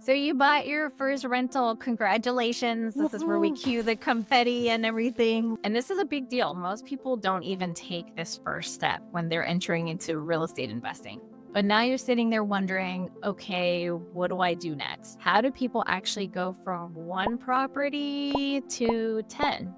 So you bought your first rental. Congratulations. This is where we cue the confetti and everything. And this is a big deal. Most people don't even take this first step when they're entering into real estate investing. But now you're sitting there wondering, okay, what do I do next? How do people actually go from one property to 10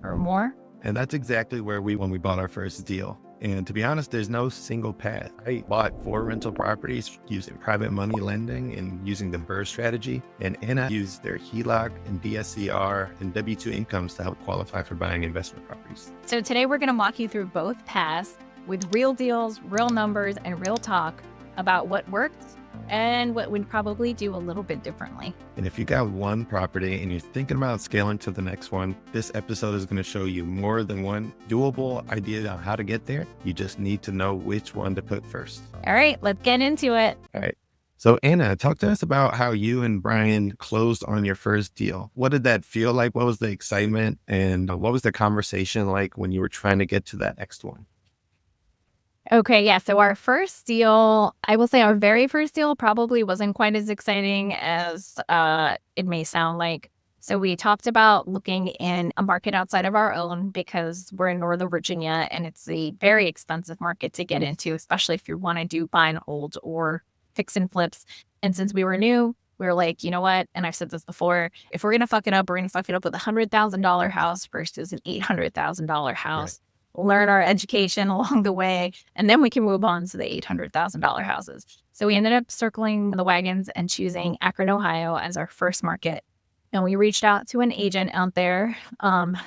or more? And that's exactly where when we bought our first deal. And to be honest, there's no single path. I bought 4 rental properties using private money lending and using the BRRRR strategy. And Anna used their HELOC and DSCR and W-2 incomes to help qualify for buying investment properties. So today we're going to walk you through both paths with real deals, real numbers, and real talk about what worked and what we'd probably do a little bit differently. And if you got one property and you're thinking about scaling to the next one, this episode is going to show you more than one doable idea on how to get there. You just need to know which one to put first. All right, let's get into it. All right. So Anna, talk to us about how you and Brian closed on your first deal. What did that feel like? What was the excitement? And what was the conversation like when you were trying to get to that next one? Okay, yeah. So our first deal, I will say our very first deal probably wasn't quite as exciting as it may sound like. So we talked about looking in a market outside of our own because we're in Northern Virginia and it's a very expensive market to get into, especially if you want to do buy and hold or fix and flips. And since we were new, we were like, you know what? And I've said this before, if we're going to fuck it up, we're going to fuck it up with a $100,000 house versus an $800,000 house. Right. Learn our education along the way, and then we can move on to the $800,000 houses. So we ended up circling the wagons and choosing Akron, Ohio as our first market. And we reached out to an agent out there.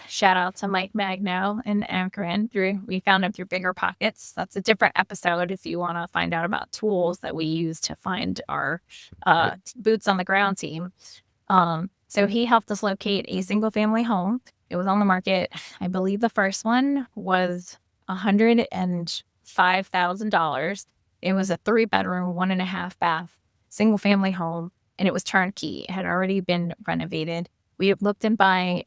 Shout out to Mike Magno in Akron. We found him through Bigger Pockets. That's a different episode if you want to find out about tools that we use to find our boots on the ground team. So he helped us locate a single family home. It was on the market. I believe the first one was $105,000. It was a 3-bedroom, 1.5 bath, single family home, and it was turnkey. It had already been renovated. We had looked at buying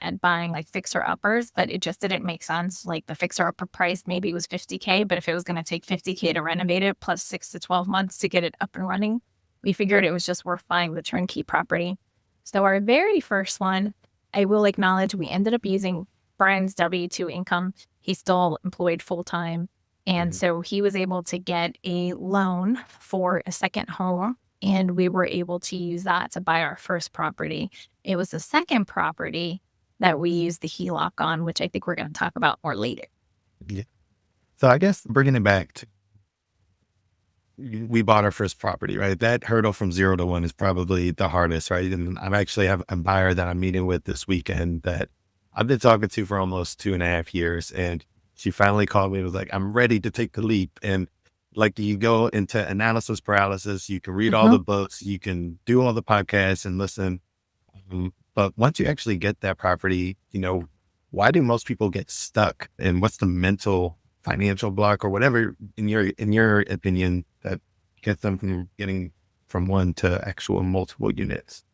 like fixer uppers, but it just didn't make sense. Like the fixer upper price maybe was $50K, but if it was going to take $50K to renovate it plus 6 to 12 months to get it up and running, we figured it was just worth buying the turnkey property. So our very first one, I will acknowledge we ended up using Brian's W-2 income. He's still employed full-time. And so he was able to get a loan for a second home, and we were able to use that to buy our first property. It was the second property that we used the HELOC on, which I think we're going to talk about more later. Yeah. So I guess bringing it back to, we bought our first property, right? That hurdle from 0 to 1 is probably the hardest, right? And I actually have a buyer that I'm meeting with this weekend that I've been talking to for almost 2.5 years. And she finally called me and was like, I'm ready to take the leap. And like, you go into analysis paralysis, you can read all the books, you can do all the podcasts and listen. But once you actually get that property, why do most people get stuck? And what's the mental financial block or whatever in your opinion that gets them from getting from one to actual multiple units?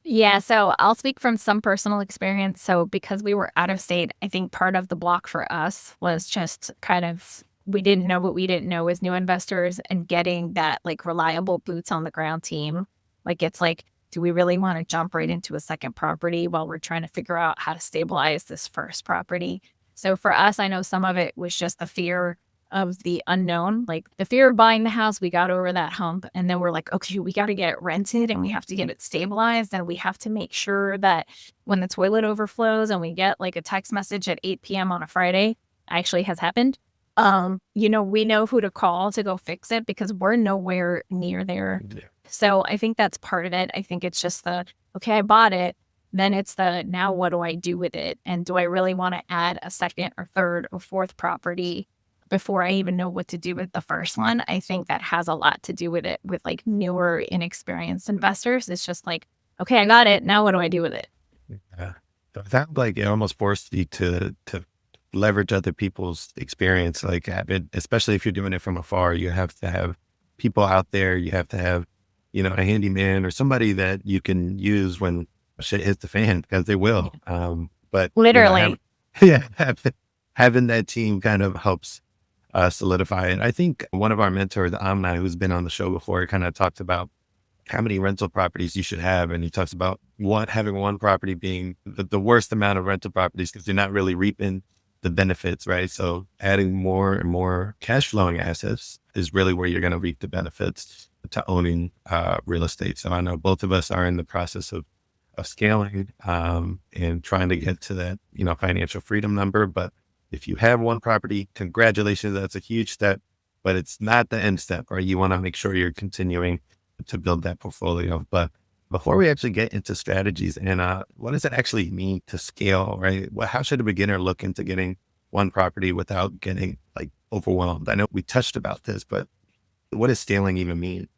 Yeah, so I'll speak from some personal experience. So because we were out of state, I think part of the block for us was just kind of, we didn't know what we didn't know as new investors, and getting that like reliable boots on the ground team. Like, it's like, do we really want to jump right into a second property while we're trying to figure out how to stabilize this first property? So for us, I know some of it was just the fear of the unknown, like the fear of buying the house. We got over that hump, and then we're like, okay, we got to get it rented and we have to get it stabilized, and we have to make sure that when the toilet overflows and we get like a text message at 8 p.m. on a Friday, actually has happened. We know who to call to go fix it because we're nowhere near there. Yeah. So I think that's part of it. I think it's just okay, I bought it. Then it's now what do I do with it? And do I really want to add a second or third or fourth property before I even know what to do with the first one? I think that has a lot to do with it with like newer, inexperienced investors. It's just like, okay, I got it. Now what do I do with it? Yeah. So it sounds like it almost forced you to leverage other people's experience. Like, especially if you're doing it from afar, you have to have people out there. You have to have, a handyman or somebody that you can use when shit hits the fan, because they will. But literally, having that team kind of helps solidify it. I think one of our mentors, Amna, who's been on the show before, kind of talked about how many rental properties you should have. And he talks about having one property being the worst amount of rental properties because you're not really reaping the benefits, right? So adding more and more cash flowing assets is really where you're going to reap the benefits to owning real estate. So I know both of us are in the process of scaling and trying to get to that, financial freedom number. But if you have one property, congratulations, that's a huge step, but it's not the end step, right? You want to make sure you're continuing to build that portfolio. But before we actually get into strategies and what does it actually mean to scale, right? Well, how should a beginner look into getting one property without getting like overwhelmed? I know we touched about this, but what does scaling even mean?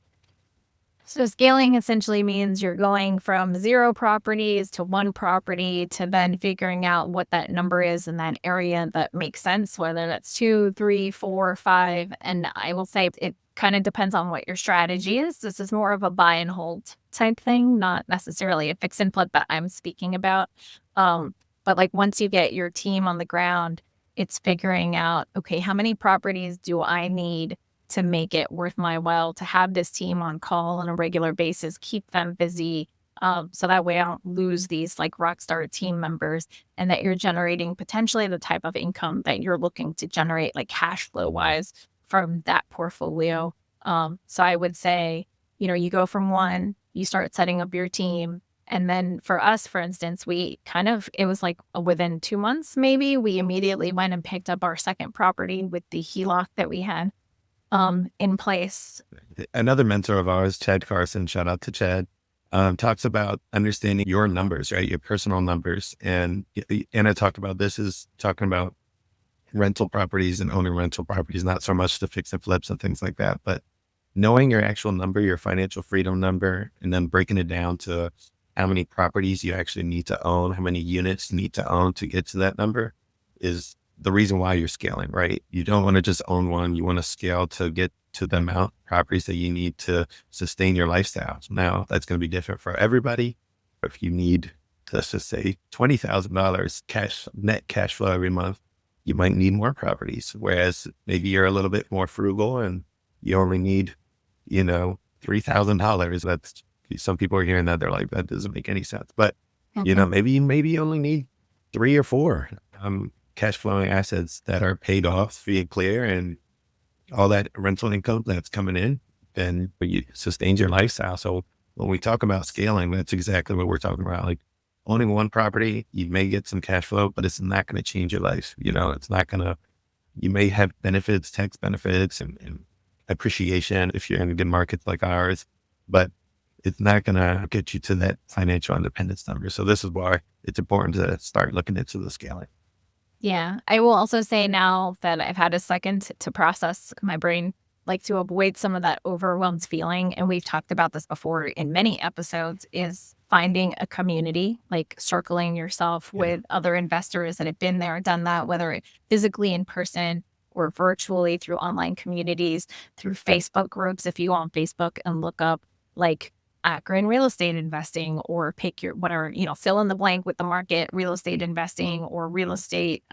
So scaling essentially means you're going from 0 properties to 1 property to then figuring out what that number is in that area that makes sense, whether that's 2, 3, 4, 5. And I will say it kind of depends on what your strategy is. This is more of a buy and hold type thing, not necessarily a fix and flip that I'm speaking about. But like once you get your team on the ground, it's figuring out, okay, how many properties do I need to make it worth my while to have this team on call on a regular basis, keep them busy. So that way I don't lose these like rock star team members, and that you're generating potentially the type of income that you're looking to generate, like cash flow wise from that portfolio. So I would say, you go from 1, you start setting up your team. And then for us, for instance, it was like within 2 months, maybe we immediately went and picked up our second property with the HELOC that we had in place. Another mentor of ours, Chad Carson, shout out to Chad, talks about understanding your numbers, right? Your personal numbers. And Anna talked about this is talking about rental properties and owning rental properties, not so much the fix and flips and things like that, but knowing your actual number, your financial freedom number, and then breaking it down to how many properties you actually need to own, how many units you need to own to get to that number is the reason why you're scaling, right? You don't want to just own one. You want to scale to get to the amount of properties that you need to sustain your lifestyle. Now that's going to be different for everybody. If you need, let's just say $20,000 net cash flow every month, you might need more properties. Whereas maybe you're a little bit more frugal and you only need, $3,000. That's, some people are hearing that. They're like, that doesn't make any sense. But, maybe you only need 3 or 4, cash flowing assets that are paid off, free and clear, and all that rental income that's coming in, and you sustains your lifestyle. So when we talk about scaling, that's exactly what we're talking about. Like owning one property, you may get some cash flow, but it's not going to change your life. It's not going to, you may have benefits, tax benefits and appreciation if you're in a good market like ours, but it's not going to get you to that financial independence number. So this is why it's important to start looking into the scaling. Yeah. I will also say now that I've had a second to process my brain, like to avoid some of that overwhelmed feeling. And we've talked about this before in many episodes, is finding a community, like circling yourself with other investors that have been there, done that, whether it physically in person or virtually through online communities, through Facebook groups. If you go on Facebook and look up like Akron real estate investing, or pick your whatever, fill in the blank with the market, real estate investing or real estate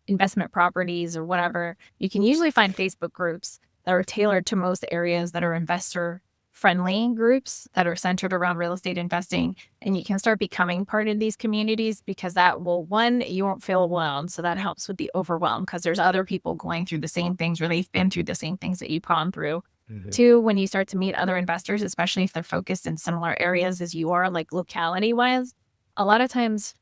investment properties or whatever, you can usually find Facebook groups that are tailored to most areas that are investor friendly groups that are centered around real estate investing. And you can start becoming part of these communities, because that will, one, you won't feel overwhelmed. So that helps with the overwhelm, because there's other people going through the same things, or they've been through the same things that you've gone through. Mm-hmm. 2, when you start to meet other investors, especially if they're focused in similar areas as you are, like locality wise, a lot of times,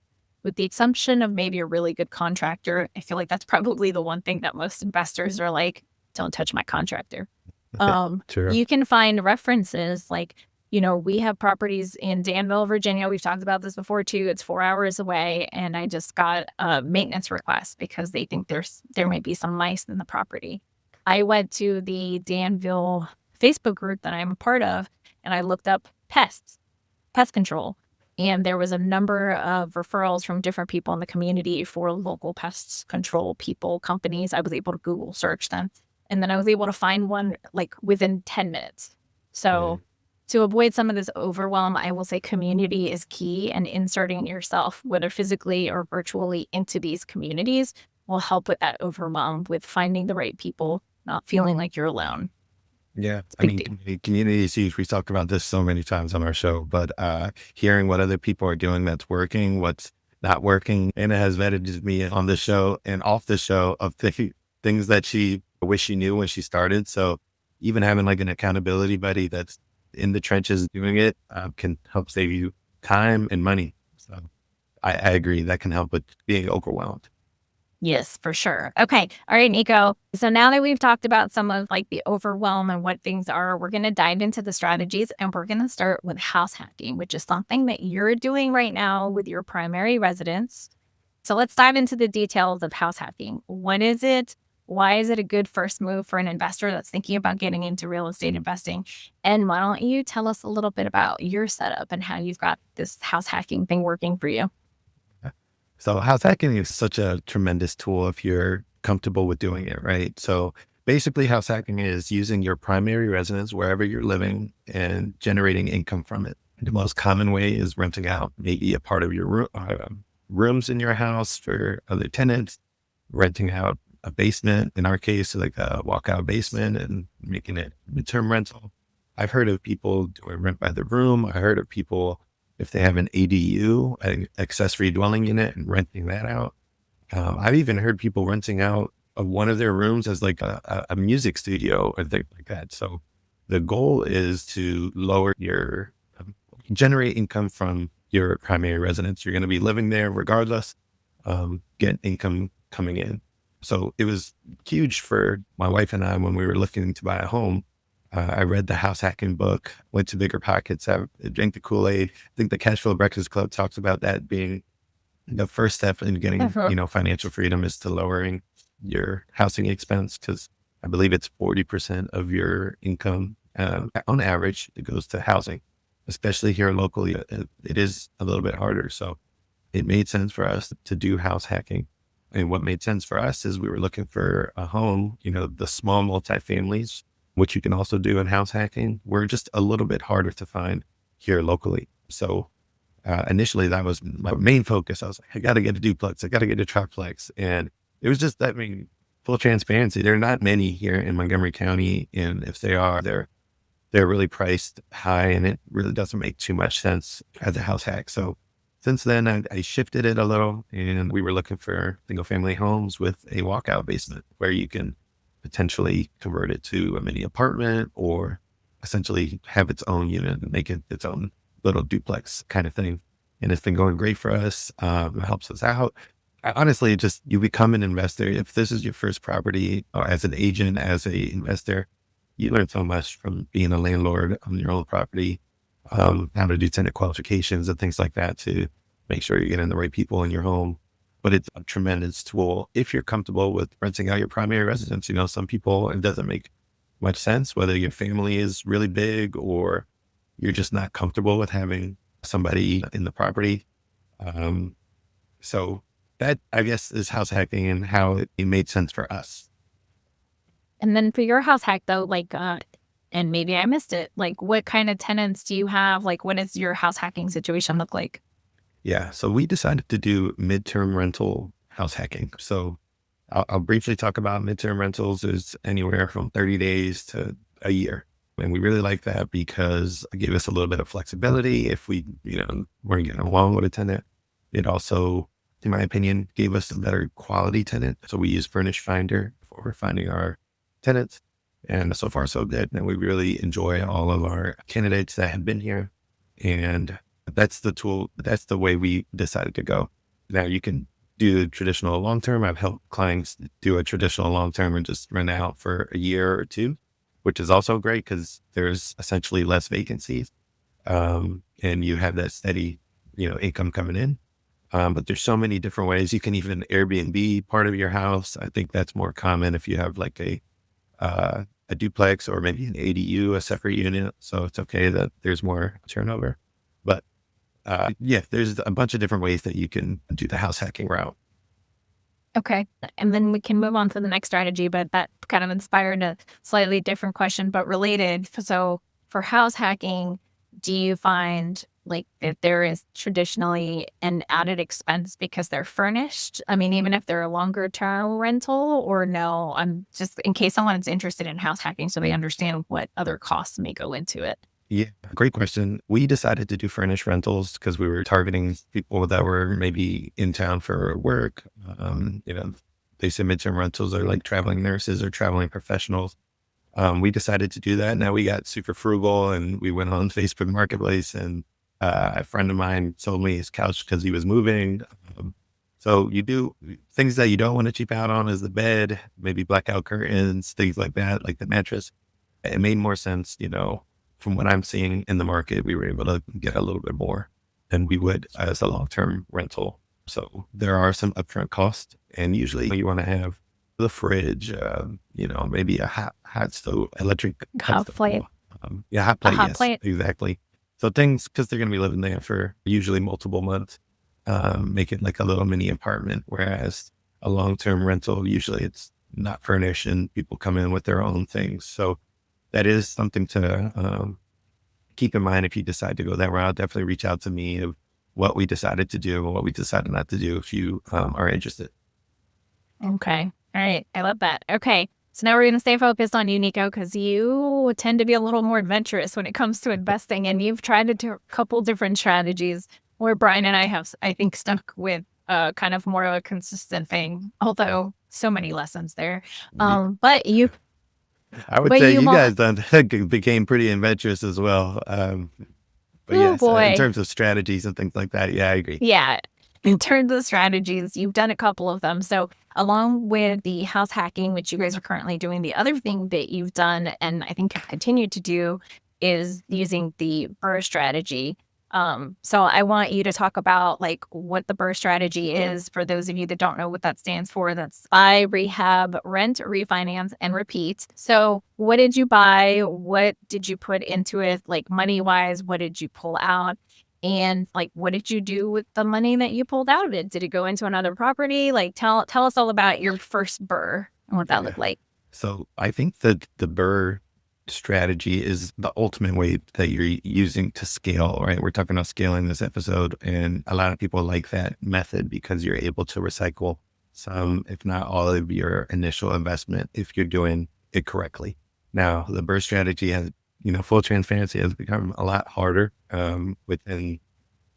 with the exception of maybe a really good contractor, I feel like that's probably the one thing that most investors are like, don't touch my contractor. Sure. You can find references like, we have properties in Danville, Virginia. We've talked about this before too. It's 4 hours away. And I just got a maintenance request because they think there might be some mice in the property. I went to the Danville Facebook group that I'm a part of, and I looked up pest control. And there was a number of referrals from different people in the community for local pest control people, companies. I was able to Google search them. And then I was able to find one like within 10 minutes. So to avoid some of this overwhelm, I will say community is key, and inserting yourself, whether physically or virtually, into these communities will help with that overwhelm, with finding the right people, not feeling like you're alone. Yeah. It's a I big mean, deal. community is huge. We talked about this so many times on our show, but hearing what other people are doing that's working, what's not working. Anna has vetted me on the show and off the show of things that she wish she knew when she started. So even having like an accountability buddy that's in the trenches doing it can help save you time and money. So I agree that can help with being overwhelmed. Yes, for sure. Okay. All right, Nico. So now that we've talked about some of like the overwhelm and what things are, we're going to dive into the strategies and we're going to start with house hacking, which is something that you're doing right now with your primary residence. So let's dive into the details of house hacking. What is it? Why is it a good first move for an investor that's thinking about getting into real estate investing? And why don't you tell us a little bit about your setup and how you've got this house hacking thing working for you? So house hacking is such a tremendous tool if you're comfortable with doing it, right? So basically house hacking is using your primary residence wherever you're living and generating income from it. The most common way is renting out maybe a part of your rooms in your house for other tenants, renting out a basement, in our case, like a walkout basement and making it midterm rental. I've heard of people doing rent by the room. I heard of people if they have an ADU, an accessory dwelling unit, and renting that out. I've even heard people renting out one of their rooms as like a music studio or things like that. So the goal is to lower your generate income from your primary residence. You're going to be living there regardless, get income coming in. So it was huge for my wife and I when we were looking to buy a home. I read the house hacking book, went to Bigger Pockets, drank the Kool-Aid. I think the Cash Flow Breakfast Club talks about that being the first step in getting, Mhm. financial freedom is to lowering your housing expense because I believe it's 40% of your income on average that goes to housing, especially here locally. It is a little bit harder. So it made sense for us to do house hacking. And what made sense for us is we were looking for a home, the small multifamilies, which you can also do in house hacking, were just a little bit harder to find here locally. So initially that was my main focus. I was like, I got to get a duplex. I got to get a triplex. And it was just, I mean, full transparency. There are not many here in Montgomery County. And if they are, they're really priced high and it really doesn't make too much sense as a house hack. So since then, I shifted it a little and we were looking for single family homes with a walkout basement where you can potentially convert it to a mini apartment or essentially have its own unit and make it its own little duplex kind of thing. And it's been going great for us. It helps us out. Honestly, just you become an investor. If this is your first property or as an agent, as a investor, you learn so much from being a landlord on your own property, how to do tenant qualifications and things like that to make sure you're getting the right people in your home. But it's a tremendous tool if you're comfortable with renting out your primary residence. Some people, it doesn't make much sense whether your family is really big or you're just not comfortable with having somebody in the property. Um, so that, I guess, is house hacking and how it made sense for us. And then for your house hack though, and maybe I missed it, like what kind of tenants do you have? Like what does your house hacking situation look like? Yeah. So we decided to do midterm rental house hacking. So I'll briefly talk about midterm rentals is anywhere from 30 days to a year. And we really like that because it gave us a little bit of flexibility if we, weren't getting along with a tenant. It also, in my opinion, gave us a better quality tenant. So we use Furnish Finder for finding our tenants. And so far, so good. And we really enjoy all of our candidates that have been here. And that's the tool. That's the way we decided to go. Now you can do traditional long term. I've helped clients do a traditional long term and just rent out for a year or two, which is also great because there's essentially less vacancies and you have that steady, income coming in. But there's so many different ways. You can even Airbnb part of your house. I think that's more common if you have like a duplex or maybe an ADU, a separate unit. So it's okay that there's more turnover. But yeah, there's a bunch of different ways that you can do the house hacking route. Okay. And then we can move on to the next strategy, but that kind of inspired a slightly different question, but related. So for house hacking, do you find like if there is traditionally an added expense because they're furnished? I mean, even if they're a longer term rental, or no? I'm just in case someone's interested in house hacking so they understand what other costs may go into it. Yeah, great question. We decided to do furnished rentals because we were targeting people that were maybe in town for work. You know, they said midterm rentals are like traveling nurses or traveling professionals. We decided to do that. Now we got super frugal and we went on Facebook Marketplace, and a friend of mine sold me his couch because he was moving. Um, so you do things that you don't want to cheap out on is the bed, maybe blackout curtains, things like that, like the mattress. It made more sense, from what I'm seeing in the market, we were able to get a little bit more than we would as a long-term rental. So there are some upfront costs, and usually you want to have the fridge, maybe a hot stove, electric hot Hot plate, stove. Yeah, hot a plate. hot Yes, plate. exactly. So things, because they're going to be living there for usually multiple months, make it like a little mini apartment. Whereas a long-term rental, usually it's not furnished and people come in with their own things. So that is something to keep in mind if you decide to go that route. Definitely reach out to me of what we decided to do and what we decided not to do if you are interested. Okay. All right. I love that. Okay. So now we're going to stay focused on you, Nico, because you tend to be a little more adventurous when it comes to investing. And you've tried a couple different strategies where Brian and I have, I think, stuck with kind of more of a consistent thing, although so many lessons there. Yeah. But you, I would but say you, you guys done became pretty adventurous as well. But oh yes, in boy. terms of strategies and things like that, yeah, I agree. Yeah. In terms of strategies, you've done a couple of them. So, along with the house hacking, which you guys are currently doing, the other thing that you've done and I think continue to do is using the BRRRR strategy. So I want you to talk about like what the BRRRR strategy is for those of you that don't know what that stands for. That's buy, rehab, rent, refinance, and repeat. So what did you buy? What did you put into it? Like money wise, what did you pull out? And like, what did you do with the money that you pulled out of it? Did it go into another property? Like, tell us all about your first BRRRR and what that Yeah. looked like. So I think that the BRRRR strategy is the ultimate way that you're using to scale, right? We're talking about scaling this episode, and a lot of people like that method because you're able to recycle some, if not all of your initial investment if you're doing it correctly. Now, the BRRRR strategy has, full transparency, has become a lot harder within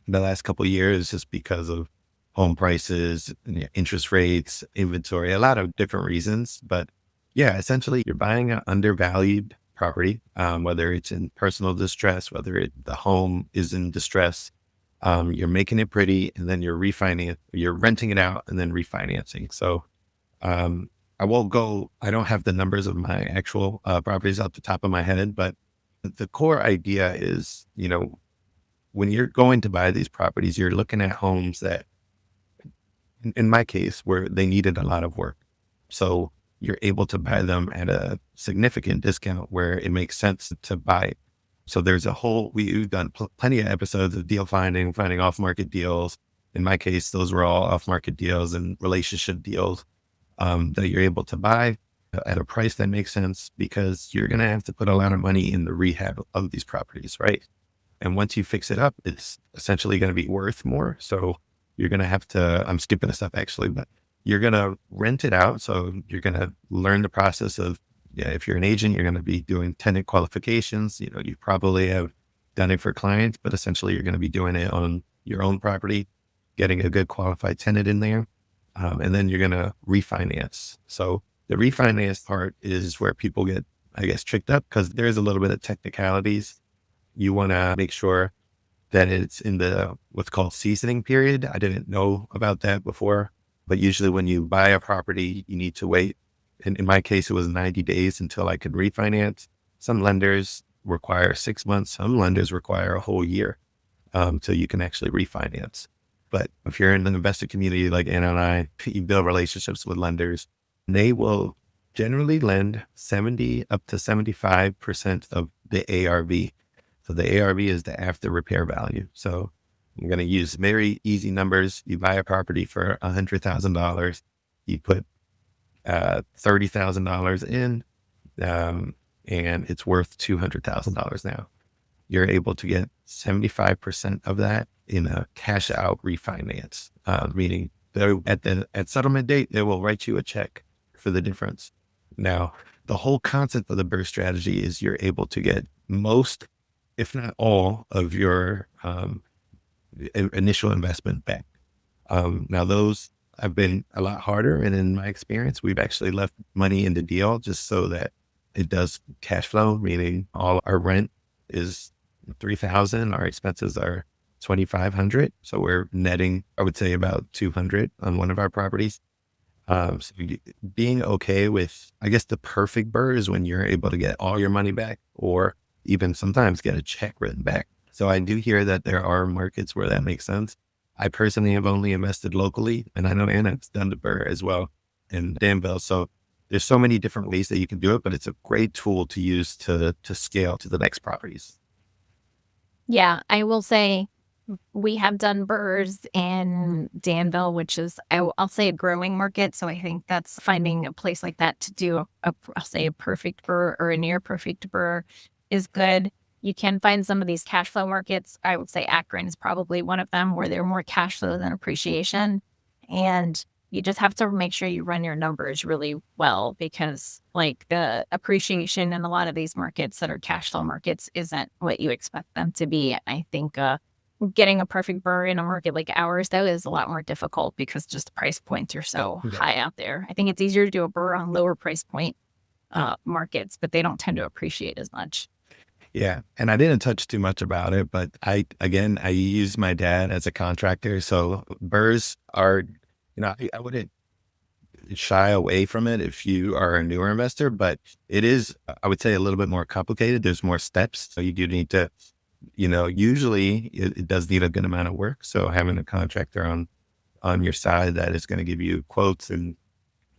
the last couple of years just because of home prices, interest rates, inventory, a lot of different reasons. But yeah, essentially you're buying an undervalued property, whether it's in personal distress, whether the home is in distress, you're making it pretty, and then you're renting it out and then refinancing. So um, I don't have the numbers of my actual properties off the top of my head, but the core idea is, when you're going to buy these properties, you're looking at homes that, in my case, where they needed a lot of work. So you're able to buy them at a significant discount where it makes sense to buy. So we've done plenty of episodes of deal finding off market deals. In my case, those were all off market deals and relationship deals that you're able to buy at a price that makes sense because you're going to have to put a lot of money in the rehab of these properties, right? And once you fix it up, it's essentially going to be worth more. So you're going to have to, I'm skipping a step actually, but you're going to rent it out. So you're going to learn the process of, yeah, if you're an agent, you're going to be doing tenant qualifications. You probably have done it for clients, but essentially you're going to be doing it on your own property, getting a good qualified tenant in there. And then you're going to refinance. So the refinance part is where people get, I guess, tricked up because there's a little bit of technicalities. You want to make sure that it's in the what's called seasoning period. I didn't know about that before, but usually when you buy a property, you need to wait. In my case, it was 90 days until I could refinance. Some lenders require 6 months. Some lenders require a whole year till you can actually refinance. But if you're in the investor community like Anna and I, you build relationships with lenders. They will generally lend 70 up to 75% of the ARV. So the ARV is the after repair value. So I'm going to use very easy numbers. You buy a property for $100,000. You put $30,000 in, and it's worth $200,000 now. you're able to get 75% of that in a cash out refinance, meaning at settlement date, they will write you a check for the difference. Now, the whole concept of the BRRRR strategy is you're able to get most, if not all, of your initial investment back. Now, those have been a lot harder. And in my experience, we've actually left money in the deal just so that it does cash flow, meaning all our rent is 3,000, our expenses are 2,500. So we're netting, I would say, about 200 on one of our properties. Being okay with, I guess, the perfect BRRRR is when you're able to get all your money back, or even sometimes get a check written back. So I do hear that there are markets where that makes sense. I personally have only invested locally, and I know Anna's done the BRRRR as well in Danville. So there's so many different ways that you can do it, but it's a great tool to use to scale to the next properties. Yeah, I will say we have done BRRRRs in Danville, which is, I'll say, a growing market. So I think that's finding a place like that to do I'll say a perfect BRRRR or a near perfect BRRRR is good. You can find some of these cash flow markets. I would say Akron is probably one of them where they're more cash flow than appreciation. And you just have to make sure you run your numbers really well, because like the appreciation in a lot of these markets that are cash flow markets isn't what you expect them to be. I think getting a perfect BRRRR in a market like ours, though, is a lot more difficult because just the price points are so Yeah. high out there. I think it's easier to do a BRRRR on lower price point markets, but they don't tend to appreciate as much. Yeah. And I didn't touch too much about it, but I use my dad as a contractor. So BRRRRs are, I wouldn't shy away from it if you are a newer investor, but it is, I would say, a little bit more complicated. There's more steps. So you do need to, usually it does need a good amount of work. So having a contractor on your side that is going to give you quotes and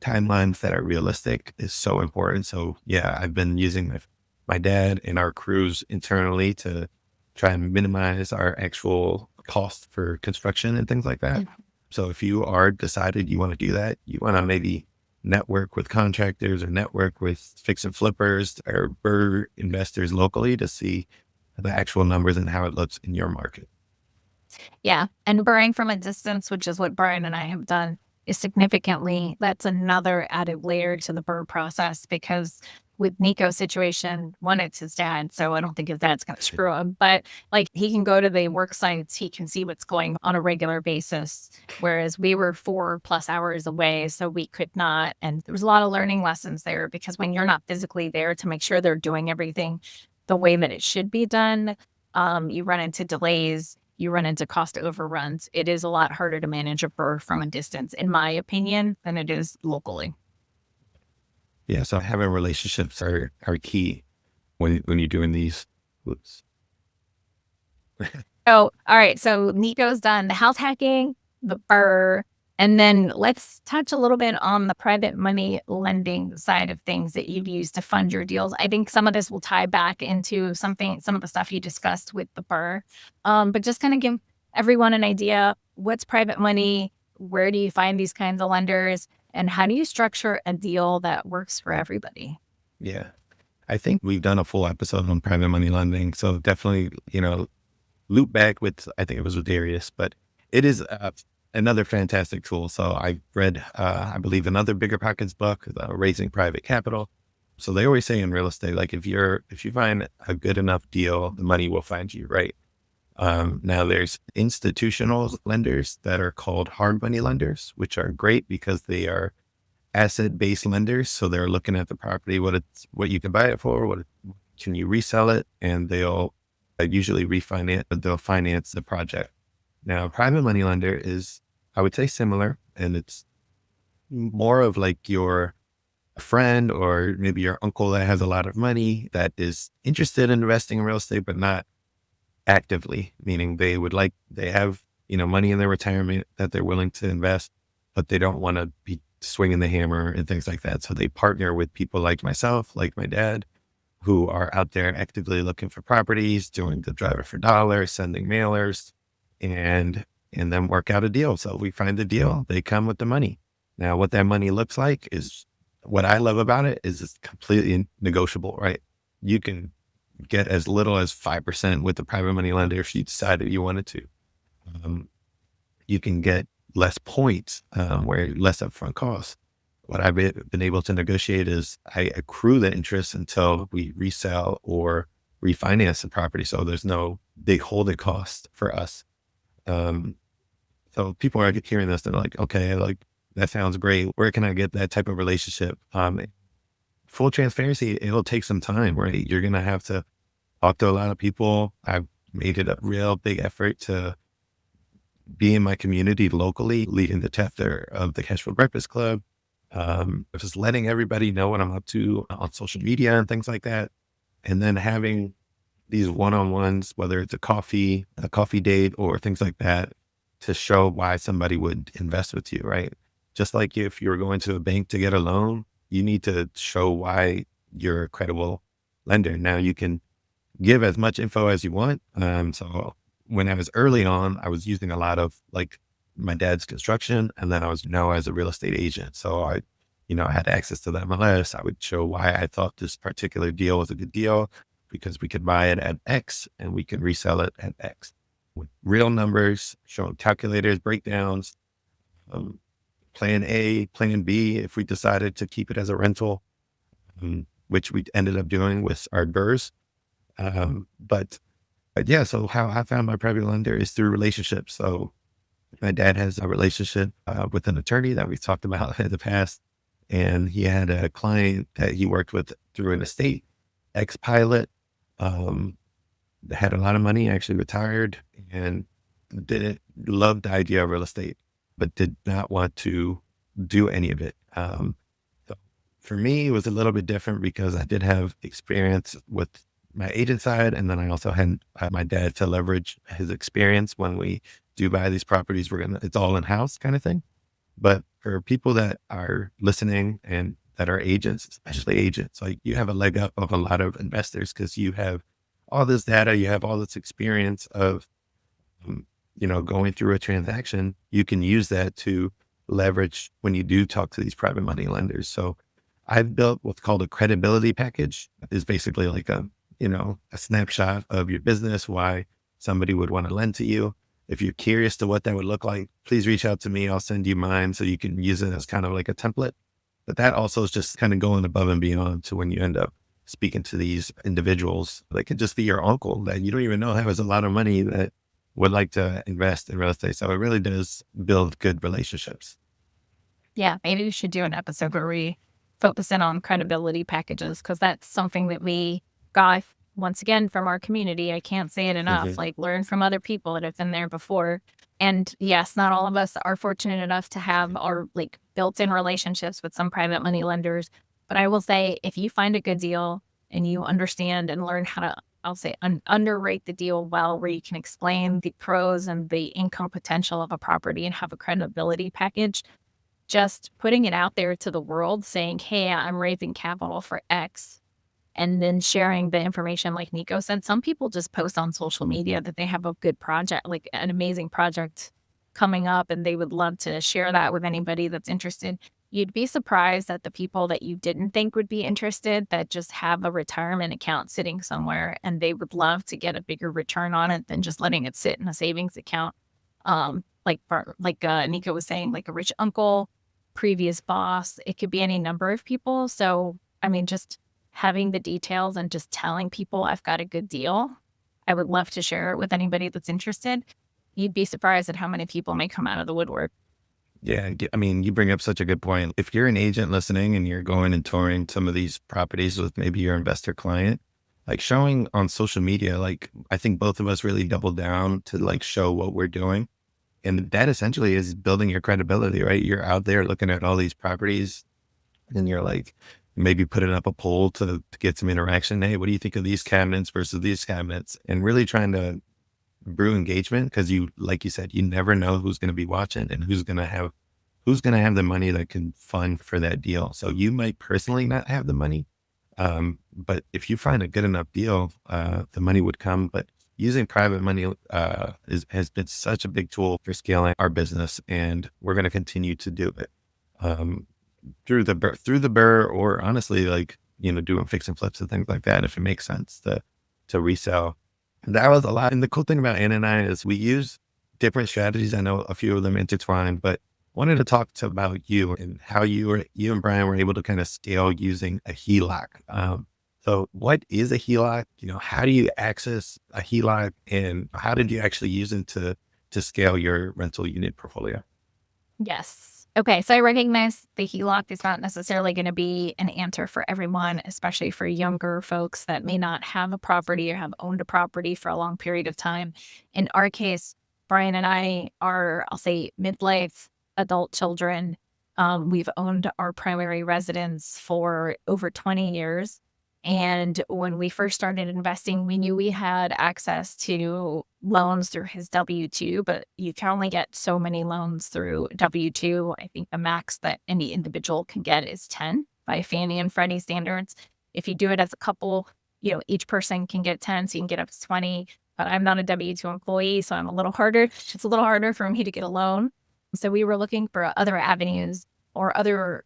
timelines that are realistic is so important. So yeah, I've been using my dad and our crews internally to try and minimize our actual cost for construction and things like that. So if you are decided you want to do that, you want to maybe network with contractors or network with fix and flippers or BRRRR investors locally to see the actual numbers and how it looks in your market. Yeah. And BRRRRing from a distance, which is what Brian and I have done, is significantly, that's another added layer to the BRRRR process, because with Nico's situation, one, it's his dad. So I don't think his dad's going to screw him, but like he can go to the work sites, he can see what's going on a regular basis. Whereas we were 4+ hours away, so we could not. And there was a lot of learning lessons there, because when you're not physically there to make sure they're doing everything the way that it should be done, you run into delays, you run into cost overruns. It is a lot harder to manage a BRRRR from a distance, in my opinion, than it is locally. Yeah. So having relationships are key when you're doing these. Whoops. Oh, all right. So Nico's done the house hacking, the BRRRR, and then let's touch a little bit on the private money lending side of things that you've used to fund your deals. I think some of this will tie back into some of the stuff you discussed with the BRRRR. But just kind of give everyone an idea, what's private money? Where do you find these kinds of lenders? And how do you structure a deal that works for everybody? Yeah. I think we've done a full episode on private money lending. So definitely, loop back with, I think it was with Darius, but it is another fantastic tool. So I read, I believe, another Bigger Pockets book, Raising Private Capital. So they always say in real estate, like if you find a good enough deal, the money will find you, right? Now there's institutional lenders that are called hard money lenders, which are great because they are asset-based lenders. So they're looking at the property, what you can buy it for, what can you resell it, and they'll usually refinance, but they'll finance the project. Now, a private money lender is, I would say, similar, and it's more of like your friend or maybe your uncle that has a lot of money that is interested in investing in real estate, but not actively, meaning they have, money in their retirement that they're willing to invest, but they don't want to be swinging the hammer and things like that. So they partner with people like myself, like my dad, who are out there actively looking for properties, doing the driver for dollars, sending mailers, and then work out a deal. So we find the deal, they come with the money. Now, what that money looks like is, what I love about it is it's completely negotiable, right? You can get as little as 5% with the private money lender if you decided you wanted to. Um, you can get less points, where less upfront costs. What I've been able to negotiate is I accrue the interest until we resell or refinance the property. So there's no big holding cost for us. Um, so people are hearing this, they're like, okay, like that sounds great. Where can I get that type of relationship? Full transparency, it'll take some time, right? You're going to have to talk to a lot of people. I've made it a real big effort to be in my community locally, leading the chapter of the Cashflow Breakfast Club. Just letting everybody know what I'm up to on social media and things like that. And then having these one-on-ones, whether it's a coffee date or things like that, to show why somebody would invest with you, right? Just like if you're going to a bank to get a loan, you need to show why you're a credible lender. Now you can give as much info as you want. So when I was early on, I was using a lot of like my dad's construction, and then I was known as a real estate agent. So I had access to the MLS. I would show why I thought this particular deal was a good deal, because we could buy it at X and we could resell it at X with real numbers, showing calculators, breakdowns, um, plan A, plan B, if we decided to keep it as a rental, which we ended up doing with our BRRRRs. But yeah, so how I found my private lender is through relationships. So my dad has a relationship with an attorney that we've talked about in the past. And he had a client that he worked with through an estate, ex-pilot, um, had a lot of money, actually retired, and didn't love the idea of real estate, but did not want to do any of it. So for me, it was a little bit different because I did have experience with my agent side. And then I also had my dad to leverage his experience when we do buy these properties. It's all in-house kind of thing. But for people that are listening and that are agents, especially agents, like you have a leg up of a lot of investors because you have all this data, you have all this experience of, um, going through a transaction. You can use that to leverage when you do talk to these private money lenders. So I've built what's called a credibility package. Is basically like a snapshot of your business, why somebody would want to lend to you. If you're curious to what that would look like, please reach out to me. I'll send you mine so you can use it as kind of like a template. But that also is just kind of going above and beyond to when you end up speaking to these individuals. They could just be your uncle that you don't even know has a lot of money that would like to invest in real estate. So it really does build good relationships. Yeah, maybe we should do an episode where we focus in on credibility packages because that's something that we got once again from our community. I can't say it enough. Mhm. Like learn from other people that have been there before. And yes, not all of us are fortunate enough to have our like built-in relationships with some private money lenders. But I will say if you find a good deal and you understand and learn how to, I'll say underrate the deal well, where you can explain the pros and the income potential of a property and have a credibility package, just putting it out there to the world saying, hey, I'm raising capital for X, and then sharing the information like Nico said. Some people just post on social media that they have a good project, like an amazing project coming up, and they would love to share that with anybody that's interested. You'd be surprised at the people that you didn't think would be interested that just have a retirement account sitting somewhere and they would love to get a bigger return on it than just letting it sit in a savings account. Like Nico was saying, like a rich uncle, previous boss, it could be any number of people. So, I mean, just having the details and just telling people I've got a good deal. I would love to share it with anybody that's interested. You'd be surprised at how many people may come out of the woodwork. Yeah. I mean, you bring up such a good point. If you're an agent listening and you're going and touring some of these properties with maybe your investor client, like showing on social media, like I think both of us really double down to like show what we're doing. And that essentially is building your credibility, right? You're out there looking at all these properties and you're like, maybe putting up a poll to get some interaction. Hey, what do you think of these cabinets versus these cabinets? And really trying to brew engagement because like you said, you never know who's going to be watching and who's going to have the money that can fund for that deal. So you might personally not have the money. But if you find a good enough deal, the money would come. But using private money has been such a big tool for scaling our business, and we're going to continue to do it through the BRRRR, or honestly, like doing fix and flips and things like that, if it makes sense to to resell. And that was a lot. And the cool thing about Anna and I is we use different strategies. I know a few of them intertwine, but wanted to talk to about you and how you and Brian were able to kind of scale using a HELOC. So what is a HELOC? How do you access a HELOC, and how did you actually use it to scale your rental unit portfolio? Yes. Okay. So I recognize the HELOC is not necessarily going to be an answer for everyone, especially for younger folks that may not have a property or have owned a property for a long period of time. In our case, Brian and I are, I'll say, midlife adult children. We've owned our primary residence for over 20 years. And when we first started investing, we knew we had access to loans through his W-2, but you can only get so many loans through W-2. I think the max that any individual can get is 10 by Fannie and Freddie standards. If you do it as a couple, each person can get 10, so you can get up to 20. But I'm not a W-2 employee, so I'm a little harder. It's a little harder for me to get a loan. So we were looking for other avenues or other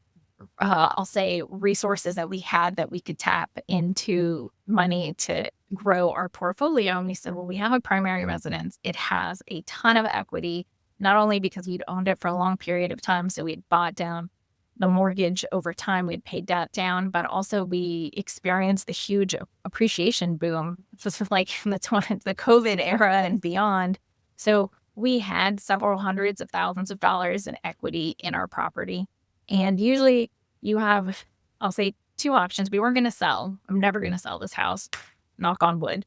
I'll say resources that we had that we could tap into money to grow our portfolio. And we said, well, we have a primary residence. It has a ton of equity, not only because we'd owned it for a long period of time. So we'd bought down the mortgage over time, we'd paid that down, but also we experienced the huge appreciation boom, just like in the COVID era and beyond. So we had several hundreds of thousands of dollars in equity in our property. And usually you have, I'll say, two options. We weren't going to sell. I'm never going to sell this house, knock on wood.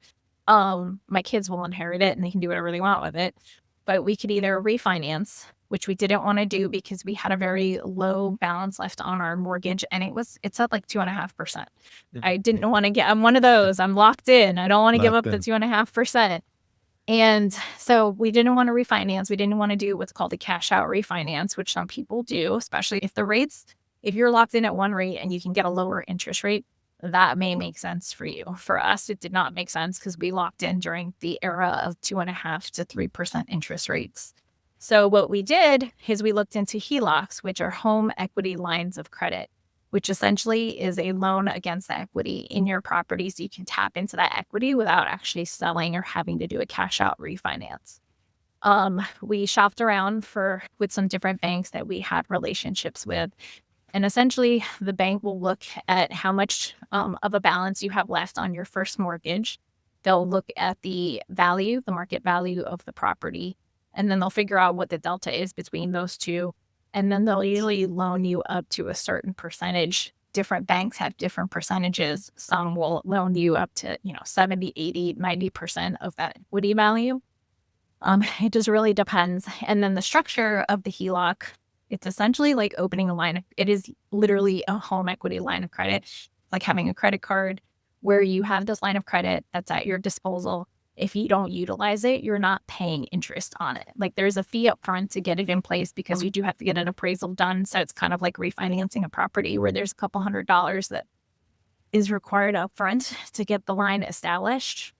My kids will inherit it and they can do whatever they want with it. But we could either refinance, which we didn't want to do because we had a very low balance left on our mortgage, and it's at like 2.5%. I didn't want to I'm one of those. I'm locked in. I don't want to give up the 2.5%. And so we didn't want to refinance. We didn't want to do what's called a cash out refinance, which some people do, especially if you're locked in at one rate and you can get a lower interest rate, that may make sense for you. For us, it did not make sense because we locked in during the era of 2.5% to 3% interest rates. So what we did is we looked into HELOCs, which are home equity lines of credit, which essentially is a loan against the equity in your property, so you can tap into that equity without actually selling or having to do a cash out refinance. We shopped around with some different banks that we had relationships with. And essentially, the bank will look at how much of a balance you have left on your first mortgage. They'll look at the market value of the property, and then they'll figure out what the delta is between those two. And then they'll usually loan you up to a certain percentage. Different banks have different percentages. Some will loan you up to, 70, 80, 90% of that equity value. It just really depends. And then the structure of the HELOC, it's essentially like opening a line. It is literally a home equity line of credit, like having a credit card where you have this line of credit that's at your disposal. If you don't utilize it, you're not paying interest on it. Like there's a fee up front to get it in place because you do have to get an appraisal done. So it's kind of like refinancing a property where there's a couple $100 that is required up front to get the line established.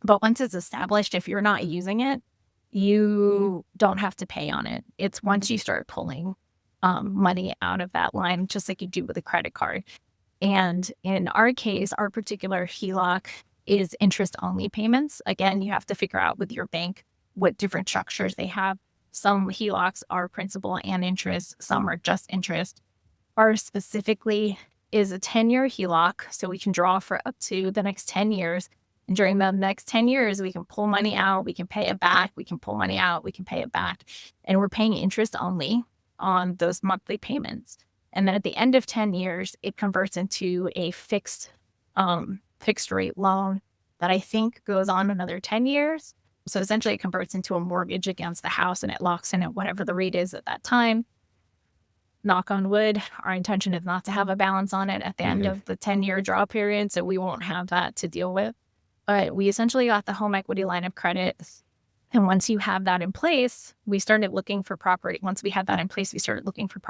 But once it's established, if you're not using it, you don't have to pay on it. It's once you start pulling money out of that line, just like you do with a credit card. And in our case, our particular HELOC is interest-only payments. Again, you have to figure out with your bank what different structures they have. Some HELOCs are principal and interest. Some are just interest. Ours specifically is a 10-year HELOC, so we can draw for up to the next 10 years. And during the next 10 years, we can pull money out, we can pay it back, we can pull money out, we can pay it back. And we're paying interest only on those monthly payments. And then at the end of 10 years, it converts into a fixed rate loan that I think goes on another 10 years. So essentially it converts into a mortgage against the house and it locks in at whatever the rate is at that time. Knock on wood, our intention is not to have a balance on it at the end of the 10-year draw period, so we won't have that to deal with. But we essentially got the home equity line of credit. And once you have that in place, we started looking for property. Once we had that in place, we started looking for